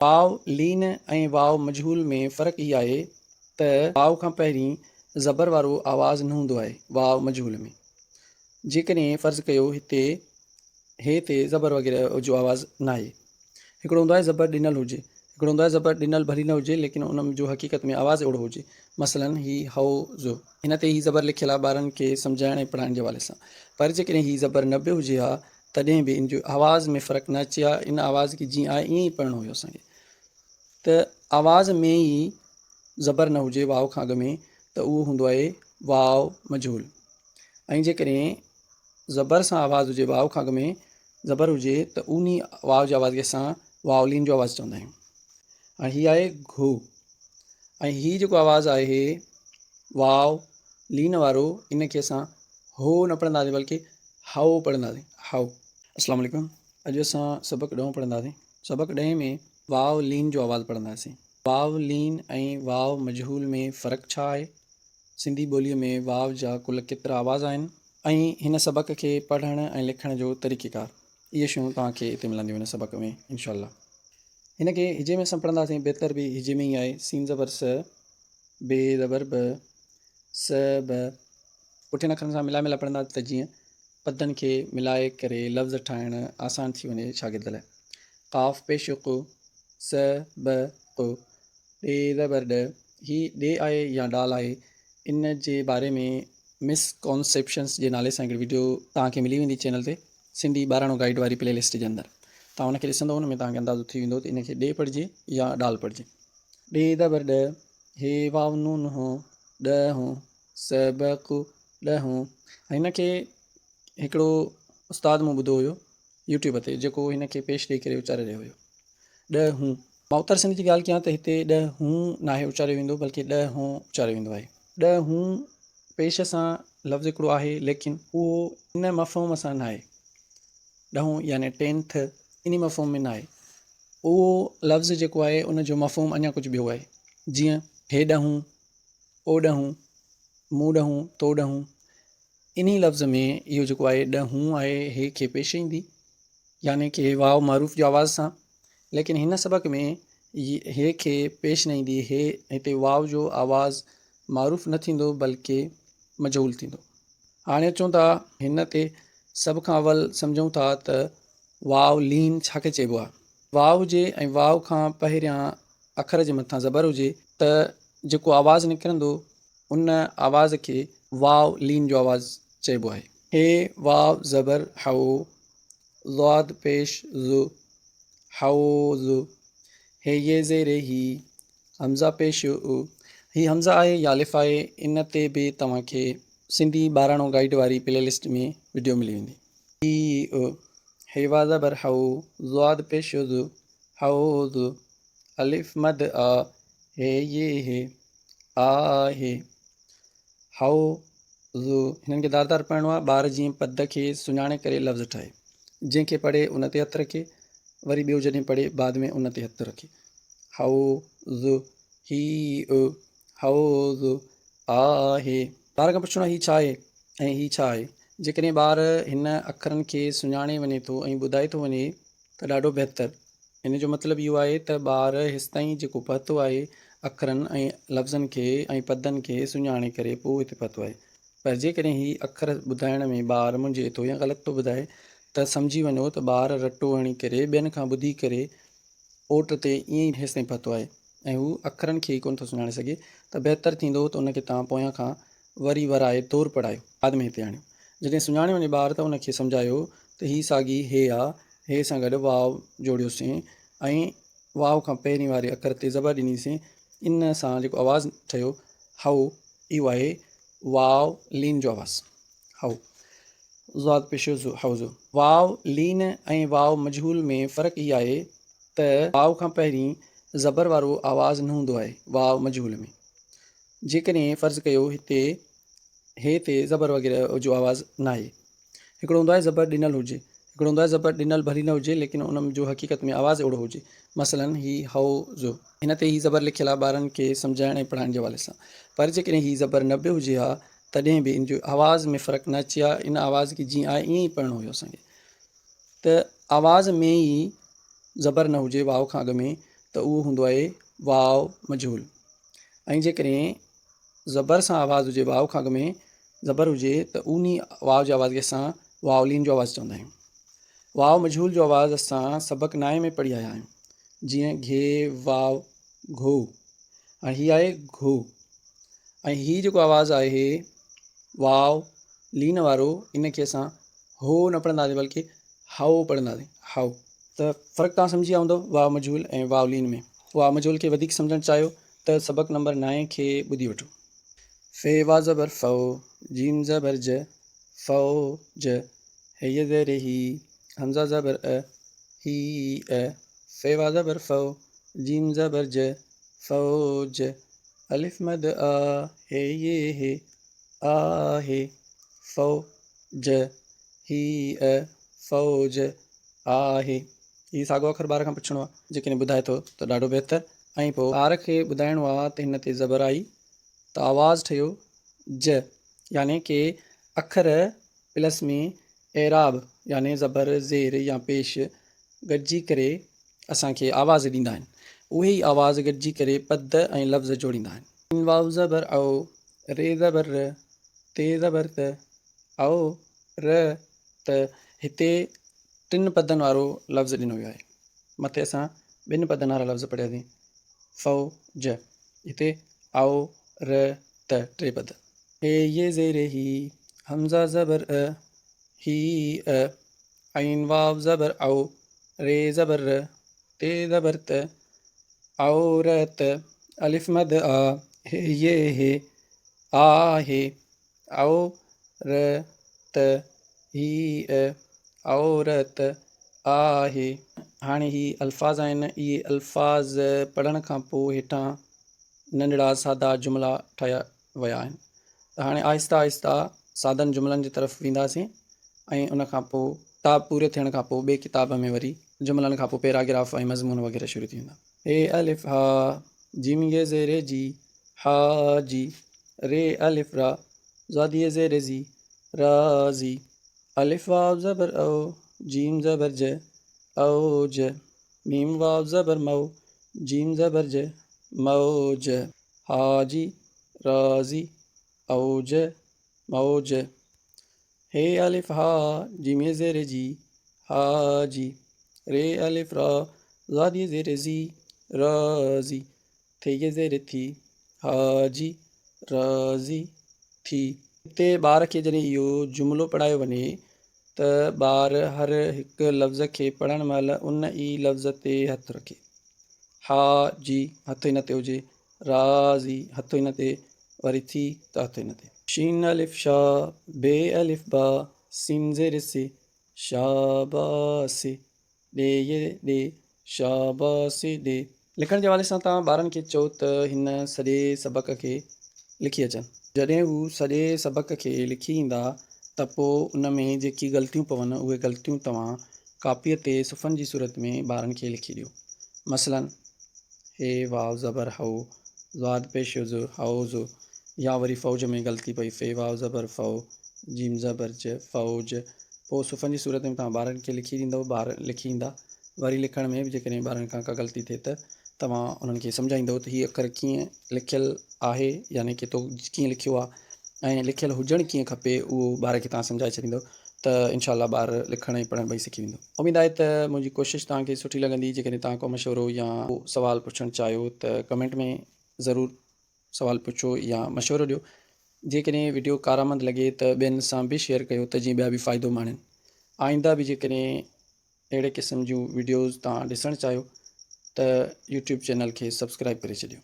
वाव लीन ऐं वाव मजहूल में फ़र्क़ु इहा आहे त वाव खां पहिरीं ज़बर वारो आवाज़ु न हूंदो आहे वाव मजहूल में। जेकॾहिं फ़र्ज़ु कयो हे ते ज़बर वग़ैरह जो आवाज़ु न आहे। हिकिड़ो हूंदो आहे ज़बर ॾिनल हुजे, हिकिड़ो हूंदो आहे ज़बर ॾिनल भली न हुजे लेकिन उन जो हक़ीक़त में आवाज़ु अहिड़ो हुजे। मसलन ही हओ ज़ो, हिन ते ही ज़बर लिखियलु आहे ॿारनि खे सम्झाइण ऐं पढ़ाइण जे हवाले सां। पर जेकॾहिं ही ज़बर न बि हुजे हा तॾहिं बि इन जो आवाज़ में फ़र्क़ु न अचे हा। इन आवाज़ खे जीअं आहे ईअं ई पढ़णो हुयो असांखे। त आवाज़ में ई ज़बर न हुजे वाव खां अॻु में त उहो हूंदो आहे वाव मजहूल। ऐं जेकॾहिं ज़बर सां आवाज़ु हुजे वाव खां अॻु में ज़बर हुजे त उन वाव जे आवाज़ खे असां वाव लीन जो आवाज़ु चवंदा आहियूं। ऐं हीअ आहे घु। ऐं हीअ जेको आवाज़ु आहे वाव लीन वारो, इनखे असां हो न पढ़ंदासीं बल्कि हाओ पढ़ंदासीं, हाओ। अस्सलाम वालेकुम। अॼु असां सबक़ु 10 पढ़ंदासीं। सबक़ु 10 में वाव लीन जो आवाज़ु पढ़ंदासीं। वाव लीन ऐं वाव मजहूल में फ़र्क़ु छा आहे, सिंधी ॿोलीअ में वाव जा कुल केतिरा आवाज़ आहिनि ऐं हिन सबक़ खे पढ़ण ऐं लिखण जो तरीक़ेकार, इहे शयूं तव्हांखे हिते मिलंदियूं हिन सबक़ में इंशाअल्लाह। हिन खे हिजे में असां पढ़ंदासीं, बहितर बि हिजे में ई आहे। सीन ज़बर स, बे ज़बर ब, स ब, पुठियनि अखरनि सां मिलाए पढ़ंदासीं त जीअं पदनि खे मिलाए करे लफ़्ज़ ठाहिण आसान थी वञे शागिर्द लाइ। काफ़ पेश कु, स ब कु, ॾे ज़बर ॾ, ही ॾे आहे या डाल आहे। इन जे बारे में मिसकॉन्सेप्शंस जे नाले सां हिकिड़ी वीडियो तव्हांखे मिली वेंदी चैनल ते, सिंधी ॿाराणो गाइड वारी प्लेलिस्ट जे अंदरि। तव्हां हुनखे ॾिसंदव, हुन में तव्हांखे अंदाज़ो थी वेंदो त इनखे ॾे पढ़िजे या डाल पढ़िजे। ॾे ज़बर ॾ, हे वाव नून हो, ॾ हो, सबक़ु ॾहों। ऐं हिनखे हिकिड़ो उस्ताद मूं ॿुधो हुयो यूट्यूब ते, जेको हिनखे पेश ॾेई करे उचारे रहियो हुयो। ॾहूं, मां उत्तर सिंधी जी ॻाल्हि कयां त हिते ॾहूं न आहे उचारियो वेंदो बल्कि ॾहों उचारियो वेंदो आहे। ॾहूं पेश सां लफ़्ज़ हिकिड़ो आहे लेकिन उहो इन मफ़हूम सां न आहे। ॾहों यानी 10th इन मफ़हूम में न आहे। उहो लफ़्ज़ जेको आहे उनजो मफ़हूम अञा कुझु ॿियो आहे। जीअं हे ॾहूं, ओ ॾहूं, मूं ॾहूं, तो ॾहूं। इन लफ़्ज़ में इहो जेको आहे ॾहूं आहे, हे खे पेश ईंदी यानी कि वाव मारूफ़ जो आवाज़ सां। लेकिन हिन सबक़ में हे खे पेश न ईंदी। हे हिते वाव जो आवाज़ मारूफ़ न थींदो बल्कि मजहूल थींदो। हाणे अचूं था हिन ते, सभ खां अवल सम्झूं था त वाव लीन छाखे चइबो आहे। वाव हुजे ऐं वाव खां पहिरियां अखर जे मथां ज़बर हुजे त जेको आवाज़ु निकिरंदो उन आवाज़ खे वाव लीन जो आवाज़ चइबो आहे। हे वाव ज़बर हओ, ज़ाद पेश ज़ु, हओज़। हे ये ज़ेरे ही, हमज़ा पेश उ। ही हमज़ा आहे या अलिफ़ आहे। इन ते बि तव्हांखे सिंधी ॿाराणो गाइड वारी प्लेलिस्ट में वीडियो मिली वेंदी। ही हे वा ज़बर हओ, ज़ाद पेश ज़ु, हओज़। अलिफ़ मद आ, हे ये हे, आ हे, हओ ज़ु। हिननि खे दार दार पढ़णो आहे। ॿार जीअं पद खे सुञाणे करे लफ़्ज़ ठाहे, जंहिंखे पढ़े उन ते हथु रखे, वरी ॿियो जॾहिं पढ़े बाद में उन ते हथु रखे। हओ ज़ु, ही हओज़, आहे। ॿार खां पुछिणो आहे ही छा आहे ऐं ही छा आहे। जेकॾहिं ॿार हिन अखरनि खे सुञाणे वञे थो ऐं ॿुधाए थो वञे त ॾाढो बहितरु। हिन जो मतिलबु इहो आहे त ॿार हेसि ताईं जेको पतो आहे अखरनि ऐं लफ़्ज़नि खे ऐं पदनि खे सुञाणे करे पोइ हिते पतो आहे। पर जेकॾहिं ही अखर ॿुधाइण में ॿार मुंझे थो या ग़लति थो ॿुधाए त सम्झी वञो त ॿार रटो हणी करे ॿियनि खां ॿुधी करे ओट ते ईअं ई हेसि ताईं पतो आहे ऐं हू अखरनि खे ई कोन थो सुञाणे सघे। त बहितरु थींदो त उनखे तव्हां पोयां खां वरी वराए तौरु पढ़ायो, बाद में हिते आणियो। जॾहिं सुञाणे वञे ॿार त उनखे सम्झायो त ही साॻी हे आहे, हे सां गॾु वाव जोड़ियोसीं ऐं वाव खां पहिरीं वारे अखर ते ज़बर ॾिनीसीं। इन सां जेको आवाज़ु ठहियो हओ, इहो आहे वाव लीन जो आवाज़ु, हओ। ज़ाद पेश ज़ु, हओज़। वाव लीन ऐं वाव मजहूल में फ़र्क़ु इहा आहे त वाव खां पहिरीं ज़बर वारो आवाज़ु न हूंदो आहे वाव मजहूल में। जेकॾहिं फ़र्ज़ु कयो हे ते ज़बर वग़ैरह जो आवाज़ु न आहे। हिकिड़ो हूंदो आहे ज़बर ॾिनल हुजे, हिकिड़ो हूंदो आहे ज़बर ॾिनल भली न हुजे लेकिन उन जो हक़ीक़त में आवाज़ु अहिड़ो हुजे। मसलन ही हओ ज़ो, हिन ते ही ज़बर लिखियलु आहे ॿारनि खे सम्झाइण ऐं पढ़ाइण जे हवाले सां। पर जेकॾहिं ही ज़बर न बि हुजे हा तॾहिं बि इन जो आवाज़ में फ़र्क़ु न अचे हा। इन आवाज़ खे जीअं आहे ईअं ई पढ़णो हुयो असांखे। त आवाज़ में ई ज़बर न हुजे वाव खां अॻु में त उहो हूंदो आहे वाव मजहूल। ऐं जेकॾहिं ज़बर सां आवाज़ु हुजे, वाव खां अॻु में ज़बर हुजे त उन वाव जे आवाज़ खे असां वावलीन जो आवाज़ु चवंदा आहियूं। वाव मजहूल जो आवाज़ु असां सबक़ु 9 में पढ़ी आया आहियूं, जीअं घे वाव घो, ऐं हीअ आहे घो। ऐं हीअ जेको आवाज़ु आहे वाव लीन वारो, इनखे असां हो न पढ़ंदासीं बल्कि हाओ पढ़ंदासीं, हाओ। त फ़र्क़ु तव्हां सम्झी विया हूंदव वाव मजहूल ऐं वाव लीन में। वाव मजहूल खे वधीक सम्झणु चाहियो त सबक़ु नंबर 9 खे ॿुधी वठो। फे वा ज़बर फ़ो, जीम ज़बर ज, फ़ौज, हे ज़ेर ही, हमज़ा ज़बर अ, ही अ, फे वा ज़बर फ़ो, जीम ज़बर ज, फ़ौज, अलिफ मद आ, हे हे, आहे, फ़ौज, ही अ, फ़ौज, आहे। हीअ साॻियो अखर ॿार खां पुछिणो आहे, जेकॾहिं ॿुधाए थो त ॾाढो बहितर। ऐं पोइ ॿार खे ॿुधाइणो आहे त हिन ते ज़बर आई त आवाज़ु ठहियो ज, यानी कि अखर प्लस में एराब यानी ज़बर ज़ेर या पेश गॾिजी करे असांखे आवाज़ु ॾींदा आहिनि। उहे ई आवाज़ु गॾिजी करे पद ऐं लफ़्ज़ जोड़ींदा आहिनि। वाव ज़बर औ, रे ज़बर र, ते ज़बर त, औ र त। हिते 3 पदनि वारो लफ़्ज़ु ॾिनो वियो आहे। मथे असां 2 पदनि वारा लफ़्ज़ पढ़ियासीं, फ़ौज, हिते औ र त 3 पद। हे ये ज़ेर ही, हमज़ा ज़बर अ, ही अ, ऐन वाव ज़बर औ, रे ज़बर र, ते ज़बर त, औरत, अलिफ मद आ, हे ये हे, आहे, औरत, ही अ, औरत, आहे। हाणे ही अल्फाज़ आहिनि, इहे अल्फाज़ पढ़ण खां पोइ हेठां नंढड़ा सादा जुमिला ठाहिया विया आहिनि। त हाणे आहिस्ता आहिस्ता सादनि जुमिलनि जी तरफ़ वेंदासीं ऐं उन खां पोइ किताब पूरे थियण खां पोइ ॿिए किताब में वरी जुमिलनि खां पोइ पैराग्राफ ऐं मज़मून वग़ैरह शुरू थी वेंदा। हे अलिफ हा, जीम ये ज़ेर जी, हा जी, रे अलिफ रा, ज़ाद ये ज़ेर ज़ी, राज़ी, अलिफ वाव ज़बर औ, जीम ज़बर ज, औज, मीम वाव ज़बर मौ, जीम ज़बर ज, मौज, हाजी, राज़ी, औज, मौज। हे अलिफ हा, जीम ये ज़ेर जी, हाजी, रे अलिफ रा, ज़ाद ये ज़ेर ज़ी, राज़ी, थे ये ज़ेर थी, हाजी, राज़ी, थी। हिते ॿार खे जॾहिं इहो जुमिलो पढ़ायो वञे त ॿार हर हिकु लफ़्ज़ खे पढ़ण महिल उन ई लफ़्ज़ ते हथु रखे। हा जी हथु हिन ते हुजे, राज़ी हथु हिन ते, वरी थी त हथु हिन ते। शीन अलिफ शा, बे अलिफ बा, सीन ज़ेर से, शाबासे, ॾे ये ॾे, शाबासे ॾे। लिखण जे हवाले सां तव्हां ॿारनि खे चओ त हिन सॼे सबक़ खे लिखी अचनि। जॾहिं हू सॼे सबक़ खे लिखी ईंदा त पोइ उन में जेकी ग़लतियूं पवनि उहे ग़लतियूं तव्हां कापीअ ते सुफ़नि जी सूरत में ॿारनि खे लिखी ॾियो। मसलन हे वाव ज़बर हौ, ज़ाद पेशुज़ हौज़, या वरी फ़ौज में ग़लती पई, फे वाव ज़बर फ़ौ, जीम ज़बर ज, फ़ौज। पोइ सुफ़नि जी सूरत में तव्हां ॿारनि खे लिखी ॾींदव, ॿार लिखी ईंदा। वरी लिखण में बि जेकॾहिं ॿारनि खां का ग़लती थिए त तव्हां उन्हनि खे सम्झाईंदव त हीअ अखर कीअं लिखियलु आहे, यानी कि तो कीअं लिखियो आहे ऐं लिखियलु हुजणु कीअं खपे, उहो ॿार खे तव्हां सम्झाए छॾींदव त इनशा ॿार लिखण ऐं पढ़ण ॿई सिखी वेंदो। उमेदु आहे त मुंहिंजी कोशिशि तव्हांखे सुठी लॻंदी। जेकॾहिं तव्हां को मशवरो या सुवालु पुछणु चाहियो त कमेंट में ज़रूरु सुवालु पुछो या मशवरो ॾियो। जेकॾहिं वीडियो कारआमद लॻे त ॿियनि सां बि शेयर कयो त जीअं ॿिया बि फ़ाइदो माणनि। आईंदा बि जेकॾहिं अहिड़े क़िस्म जूं वीडियोज़ तव्हां ॾिसणु चाहियो त यूट्यूब चैनल खे सब्सक्राइब करे छॾियो।